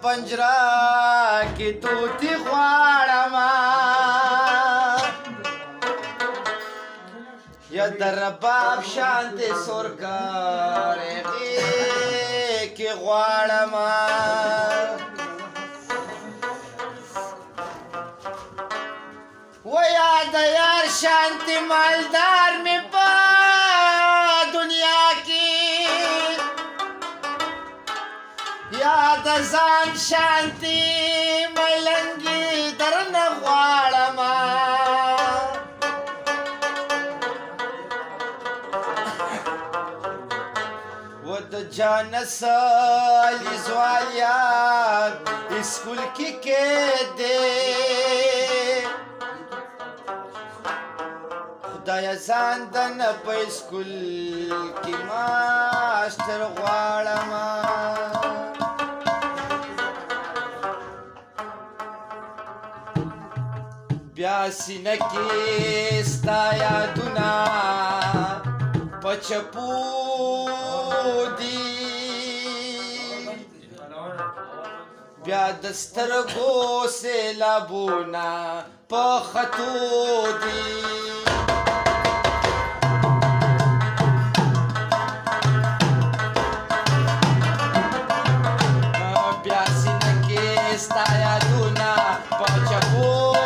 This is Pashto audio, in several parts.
پنجره کې توتي غواړمه یا د رباب شانتې سورکارغې کې غواړمه ویا د یار شانتې مالدار مې په دنیا کې یا د ځان شانتې ملنګې درنه غواړمه و د جانس علي زوال یار اسکول کې کېدې خدایه ځان دنه په اسکول کې ماسټر غواړمه بیا سینه کې ستا یادونه په چپو دي بیا د سترګو سیلابونه په خطو دي بیا سینه کې ستا یادونه په چپو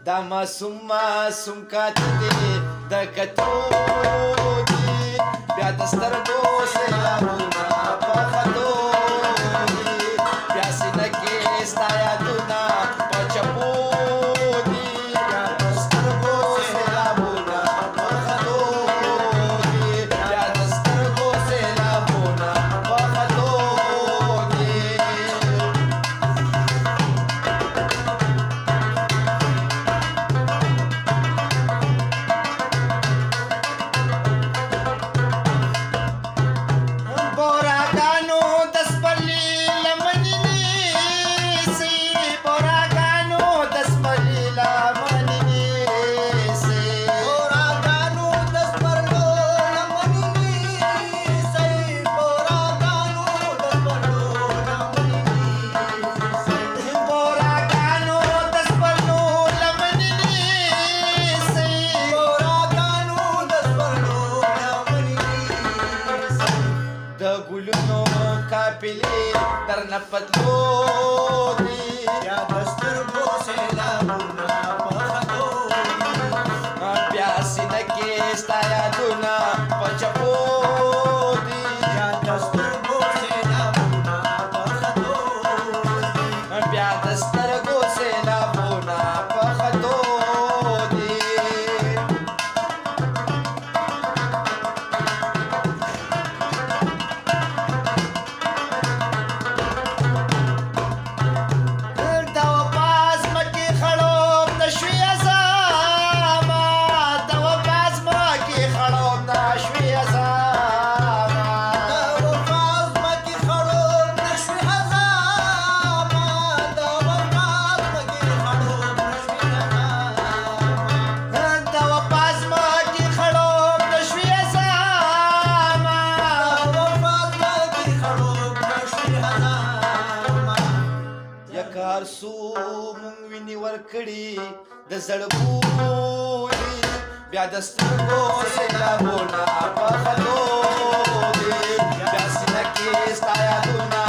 دا معصوم معصوم کاته دی د کتو دی بیا د سترګو سیلابونه په خطو دي بیا سینه کې ستا یادونه په چپو دي بیا د سترګو سیلابونه په خطو دي بیا د سترګو سیلابونه په خطو دي درنه پتلو دي یا د سترګو سیلابونه په خطو دي بیا سینه کې ستا یادونه په چپو دي یا د سترګو سیلابونه په خطو دي بیا د سترګو سیلابونه په خطو دي سو مونږ ویني ورکړي د زړګو دي بیا د سترګو سیلابونه په خطو دي بیا سینه کې ستا یادونه